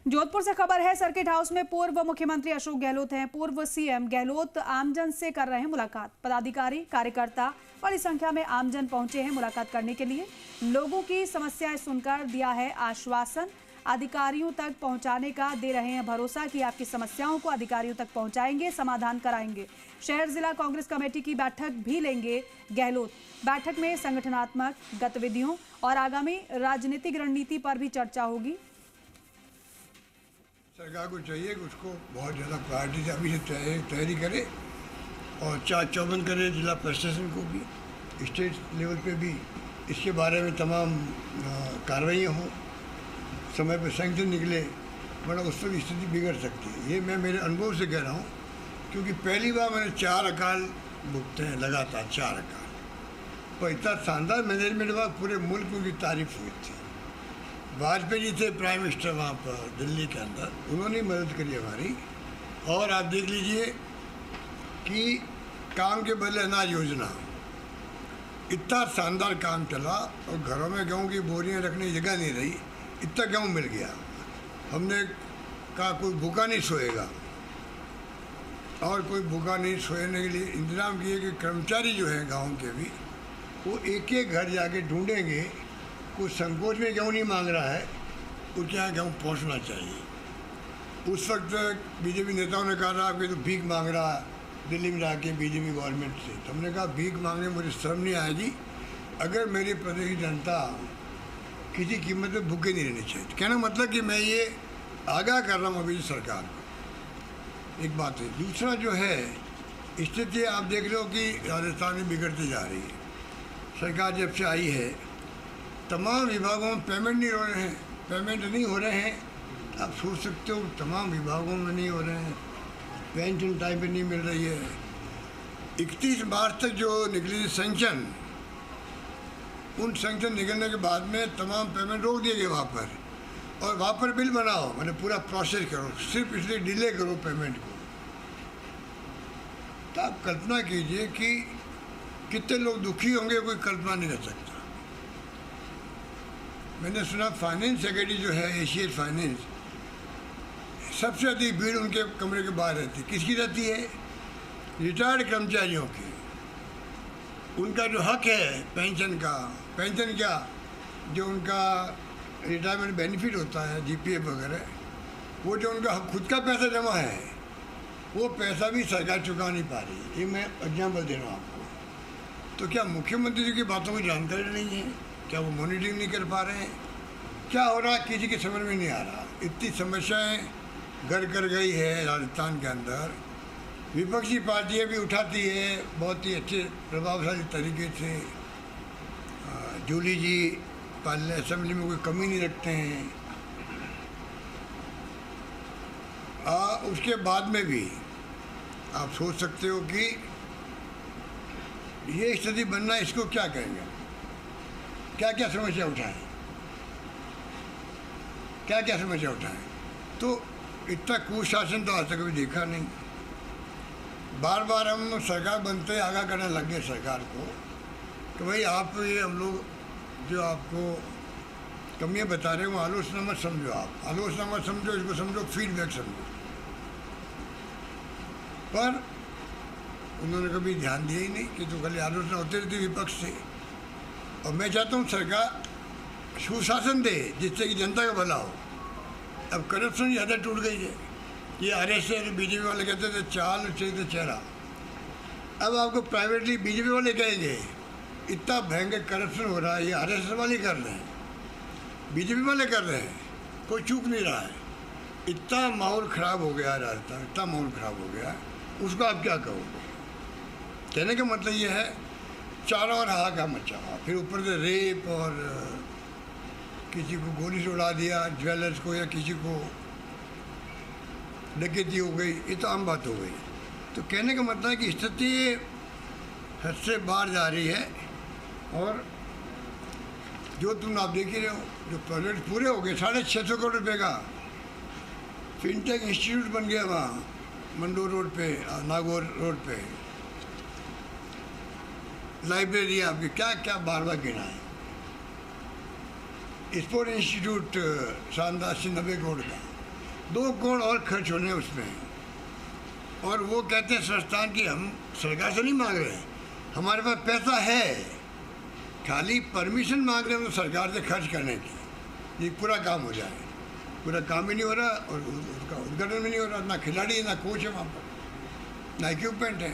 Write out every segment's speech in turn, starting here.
जोधपुर से खबर है, सर्किट हाउस में पूर्व मुख्यमंत्री अशोक गहलोत हैं। पूर्व सीएम गहलोत आमजन से कर रहे हैं मुलाकात। पदाधिकारी कार्यकर्ता बड़ी संख्या में आमजन पहुंचे हैं मुलाकात करने के लिए। लोगों की समस्याएं सुनकर दिया है आश्वासन। अधिकारियों तक पहुंचाने का दे रहे हैं भरोसा कि आपकी समस्याओं को अधिकारियों तक पहुंचाएंगे, समाधान कराएंगे। शहर जिला कांग्रेस कमेटी की बैठक भी लेंगे गहलोत। बैठक में संगठनात्मक गतिविधियों और आगामी राजनीतिक रणनीति पर भी चर्चा होगी। सरकार को चाहिए कि उसको बहुत ज़्यादा प्रायोरिटी से अभी से तैयारी करे और चाक चौबंद करे जिला प्रशासन को भी, स्टेट लेवल पे भी इसके बारे में तमाम कार्रवाइयाँ हों, समय पर सैंक्शन निकले, वरना उस पर स्थिति बिगड़ सकती है। ये मैं मेरे अनुभव से कह रहा हूँ, क्योंकि पहली बार मैंने 4 अकाल भुगते हैं लगातार, 4 अकाल, पर इतना शानदार मैनेजमेंट हुआ, पूरे मुल्क में उनकी तारीफ हुई थी। वाजपेयी जी थे प्राइम मिनिस्टर वहाँ पर दिल्ली के अंदर, उन्होंने मदद करी हमारी। और आप देख लीजिए कि काम के बदले अनाज योजना, इतना शानदार काम चला और घरों में गेहूँ की बोरियाँ रखने की जगह नहीं रही, इतना गेहूँ मिल गया। हमने कहा कोई भूखा नहीं सोएगा, और कोई भूखा नहीं सोने के लिए इंतजाम किए कि कर्मचारी जो हैं गाँव के भी, वो एक एक घर जाके ढूंढेंगे। कुछ संकोच में गेहूँ नहीं मांग रहा है, उसके यहाँ गेहूँ पहुँचना चाहिए। उस वक्त बीजेपी नेताओं ने कहा था कि तो भीख मांग रहा है दिल्ली में जाके बीजेपी गवर्नमेंट से। तो हमने कहा भीख मांगने मुझे शर्म नहीं आएगी अगर मेरी प्रदेश की जनता किसी कीमत में भूखे नहीं रहनी चाहिए। तो कहना मतलब कि मैं ये आगाह कर रहा हूँ अभी सरकार को। एक बात है। दूसरा जो है स्थिति आप देख रहे हो कि राजस्थान में बिगड़ती जा रही है। सरकार जब से आई है तमाम विभागों में पेमेंट नहीं हो रहे हैं। आप सोच सकते हो तमाम विभागों में नहीं हो रहे हैं, पेंशन टाइम पे नहीं मिल रही है। 31 मार्च तक जो निकली थी सैंक्शन, उन सैंक्शन निकलने के बाद में तमाम पेमेंट रोक दिए गए वहाँ पर, और वहाँ पर बिल बनाओ, मैंने पूरा प्रोसेस करो, सिर्फ इसलिए डिले करो पेमेंट को। तो आप कल्पना कीजिए कि कितने लोग दुखी होंगे, कोई कल्पना नहीं कर सकता। मैंने सुना फाइनेंस सेक्रेटरी जो है एशियन फाइनेंस, सबसे अधिक भीड़ उनके कमरे के बाहर रहती। किसकी रहती है? रिटायर्ड कर्मचारियों की। उनका जो हक है पेंशन का, पेंशन क्या, जो उनका रिटायरमेंट बेनिफिट होता है जीपीएफ वगैरह, वो जो उनका खुद का पैसा जमा है, वो पैसा भी सरकार चुका नहीं पा रही। ये मैं एग्जाम्पल दे रहा हूँ आपको। तो क्या मुख्यमंत्री जी की बातों की जानकारी नहीं है? क्या वो मॉनिटरिंग नहीं कर पा रहे हैं? क्या हो रहा है किसी की समझ में नहीं आ रहा। इतनी समस्याएं घर कर गई है राजस्थान के अंदर। विपक्षी पार्टियां भी उठाती है बहुत ही अच्छे प्रभावशाली तरीके से। जूली जी पार्लियामेंट असेंबली में कोई कमी नहीं रखते हैं। उसके बाद में भी आप सोच सकते हो कि ये स्थिति बनना, इसको क्या कहेंगे, क्या क्या समस्या उठाएं, क्या क्या समस्या उठाएं। तो इतना कुशासन तो आज तक कभी देखा नहीं। बार बार हम सरकार बनते आगाह करने लग गए सरकार को कि भाई आप ये हम लोग जो आपको कमियां बता रहे हैं वो आलोचना मत समझो, आप आलोचना मत समझो, इसको समझो फीडबैक समझो। पर उन्होंने कभी ध्यान दिया ही नहीं कि तो खाली आलोचना होती रहती विपक्ष से। और मैं चाहता हूँ सरकार सुशासन दे जिससे कि जनता का भला हो। अब करप्शन ज़्यादा टूट गई है। ये आरएसएस बीजेपी वाले कहते थे चाल चाहिए चेहरा, अब आपको प्राइवेटली बीजेपी वाले कहेंगे इतना भयंकर करप्शन हो रहा है, ये आरएसएस वाले कर रहे हैं, बीजेपी वाले कर रहे हैं, कोई चूक नहीं रहा है। इतना माहौल ख़राब हो गया राजस्थान, इतना माहौल ख़राब हो गया, उसको आप क्या कहोगे? कहने का मतलब ये है चारों ओर हाहाकार मचा हुआ, फिर ऊपर से रेप और किसी को गोली से उड़ा दिया, ज्वेलर्स को, या किसी को डकैती हो गई, ये तो आम बात हो गई। तो कहने का मतलब है कि स्थिति हद से बाहर जा रही है। और जो तुम आप देख ही रहे हो, जो प्रोजेक्ट पूरे हो गए 650 करोड़ रुपये का फिनटेक इंस्टीट्यूट बन गया वहाँ मंडोर रोड पे, नागौर रोड पे, लाइब्रेरी आपकी, क्या क्या बार बार गिना है। स्पोर्ट इंस्टीट्यूट शानदार 90 करोड़ का, 2 करोड़ और खर्च होने उसमें। और वो कहते हैं संस्थान की हम सरकार से नहीं मांग रहे हैं, हमारे पास पैसा है, खाली परमिशन मांग रहे हैं तो सरकार से खर्च करने की, ये पूरा काम हो जाए। पूरा काम ही नहीं हो रहा और उसका उद्घाटन भी नहीं हो रहा, ना खिलाड़ी ना कोच है वहाँ पर, ना इक्विपमेंट है।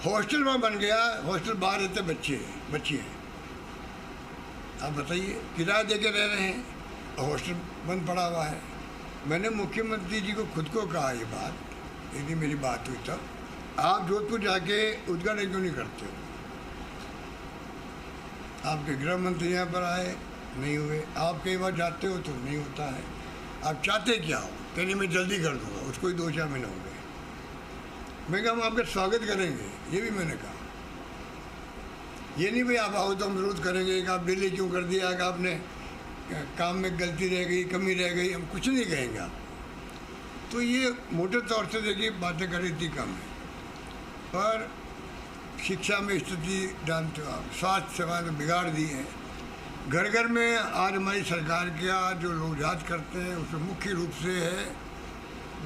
हॉस्टल वहाँ बन गया, हॉस्टल बाहर रहते बच्चे हैं। आप बताइए, किराया दे के रह रहे हैं और हॉस्टल बंद पड़ा हुआ है। मैंने मुख्यमंत्री जी को खुद को कहा ये बात, एक दिन मेरी बात हुई तब, आप जोधपुर जाके उद्घाटन क्यों नहीं करते हो? आपके गृह मंत्री यहाँ पर आए, नहीं हुए। आप कई बार जाते हो तो नहीं होता है। आप चाहते क्या हो? कहने मैं जल्दी कर दूँगा, उसको ही 2-4 महीने हो गए। मैं कहा हम आपका स्वागत करेंगे, ये भी मैंने कहा। ये नहीं भाई आप आओ तो हम विरोध करेंगे कि आप डिले क्यों कर दिया, कि आपने काम में गलती रह गई, कमी रह गई, हम कुछ नहीं कहेंगे आप। तो ये मोटे तौर से देखिए बातें कर रही थी कम है, पर शिक्षा में स्थिति जानते हो आप, स्वास्थ्य सेवाएं तो बिगाड़ दी हैं। घर घर में आज हमारी सरकार का जो लोग याद करते हैं उसमें मुख्य रूप से है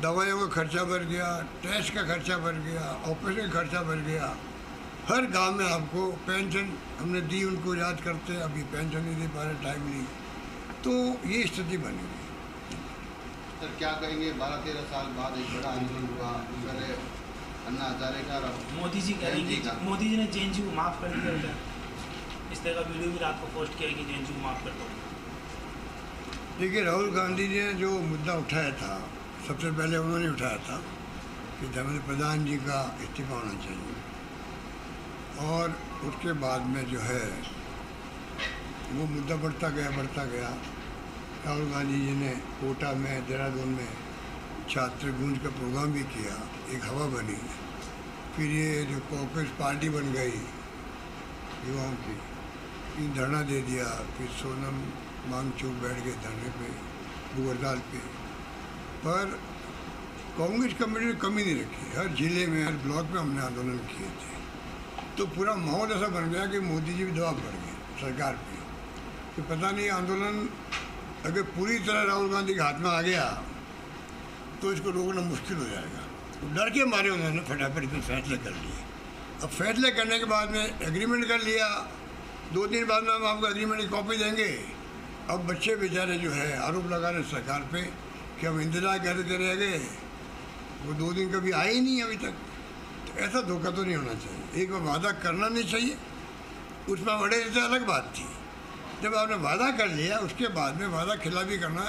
दवाइयों का खर्चा बढ़ गया, टेस्ट का खर्चा बढ़ गया, ऑपरेशन का खर्चा बढ़ गया। हर गांव में आपको पेंशन हमने दी, उनको याद करते हैं, अभी पेंशन नहीं दे पा रहे टाइम नहीं, तो ये स्थिति बनी हुई। सर क्या कहेंगे, 12-13 साल बाद एक बड़ा आंदोलन हुआ, सर अन्ना हजारे का मोदी जी कहेंगे, मोदी जी ने जेएनयू को माफ़ कर दिया क्या? इस तरह का वीडियो भी रात को पोस्ट किया कि जेएनयू को माफ़ कर दो। देखिए राहुल गांधी जी ने जो मुद्दा उठाया था, सबसे पहले उन्होंने उठाया था कि धर्मेंद्र प्रधान जी का इस्तीफा होना चाहिए, और उसके बाद में जो है वो मुद्दा बढ़ता गया। राहुल गांधी जी ने कोटा में, देहरादून में छात्र गूंज का प्रोग्राम भी किया, एक हवा बनी। फिर ये जो कांग्रेस पार्टी बन गई युवाओं की, इन धरना दे दिया। फिर सोनम वांगचुक बैठ गए धरने पे, गोवर्धन पे। पर कांग्रेस कमेटी ने कमी नहीं रखी, हर जिले में, हर ब्लॉक में हमने आंदोलन किए थे। तो पूरा माहौल ऐसा बन गया कि मोदी जी भी दबाव पड़ गए सरकार पे, तो पता नहीं आंदोलन अगर पूरी तरह राहुल गांधी के हाथ में आ गया तो इसको रोकना मुश्किल हो जाएगा। तो डर के मारे उन्होंने फटाफट इसमें फैसले कर लिए। अब फैसले करने के बाद में एग्रीमेंट कर लिया, 2 दिन बाद में हम आपको एग्रीमेंट की कॉपी देंगे। अब बच्चे बेचारे जो है आरोप लगा रहे सरकार पे कि हम इंतजार करते रह गए, वो 2 दिन कभी आए ही नहीं अभी तक। तो ऐसा धोखा तो नहीं होना चाहिए। एक बार वादा करना नहीं चाहिए, उसमें बड़े रहते अलग बात थी। जब आपने वादा कर लिया उसके बाद में वादा खिलाफी करना,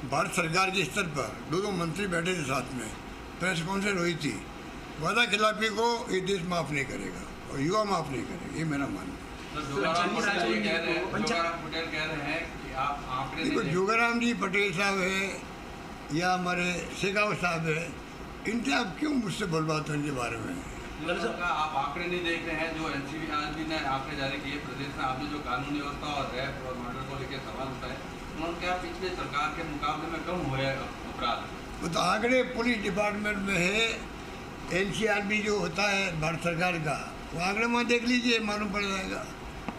भारत सरकार के स्तर पर 2 मंत्री बैठे थे साथ में, प्रेस कॉन्फ्रेंस हुई थी। वादा खिलाफी को ये देश माफ़ नहीं करेगा और युवा माफ़ नहीं करेगा, ये मेरा मानना है। देखो जोगाराम जी पटेल साहब है या हमारे शेखावत साहब है, इनसे आप क्यों मुझसे बुलवाते हैं इनके बारे में? आप आंकड़े नहीं देख रहे हैं जो एनसीबी ने आंकड़े जारी किए प्रदेश में, आपने जो कानून व्यवस्था और रैप और मर्डर को लेकर सवाल उठाए, उन्होंने क्या पिछले सरकार के मुकाबले में कम हुए अपराध? वो तो आंकड़े पुलिस डिपार्टमेंट में है, एनसीआरबी जो होता है भारत सरकार का, वो आंकड़े वहाँ देख लीजिए, मालूम पड़ जाएगा।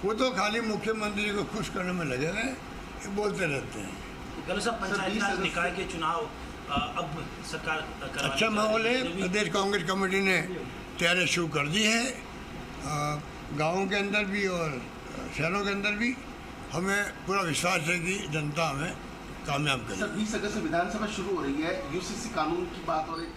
वो तो खाली मुख्यमंत्री को खुश करने में लगे हुए बोलते रहते हैं। पंचायती राज निकाय के चुनाव अब सरकार अच्छा माहौल है। प्रदेश कांग्रेस कमेटी ने तैयारी शुरू कर दी है, गाँवों के अंदर भी और शहरों के अंदर भी। हमें पूरा विश्वास है कि जनता हमें कामयाब करेगी। 20 अगस्त से विधानसभा शुरू हो रही है, यूसीसी कानून की बात हो रही है।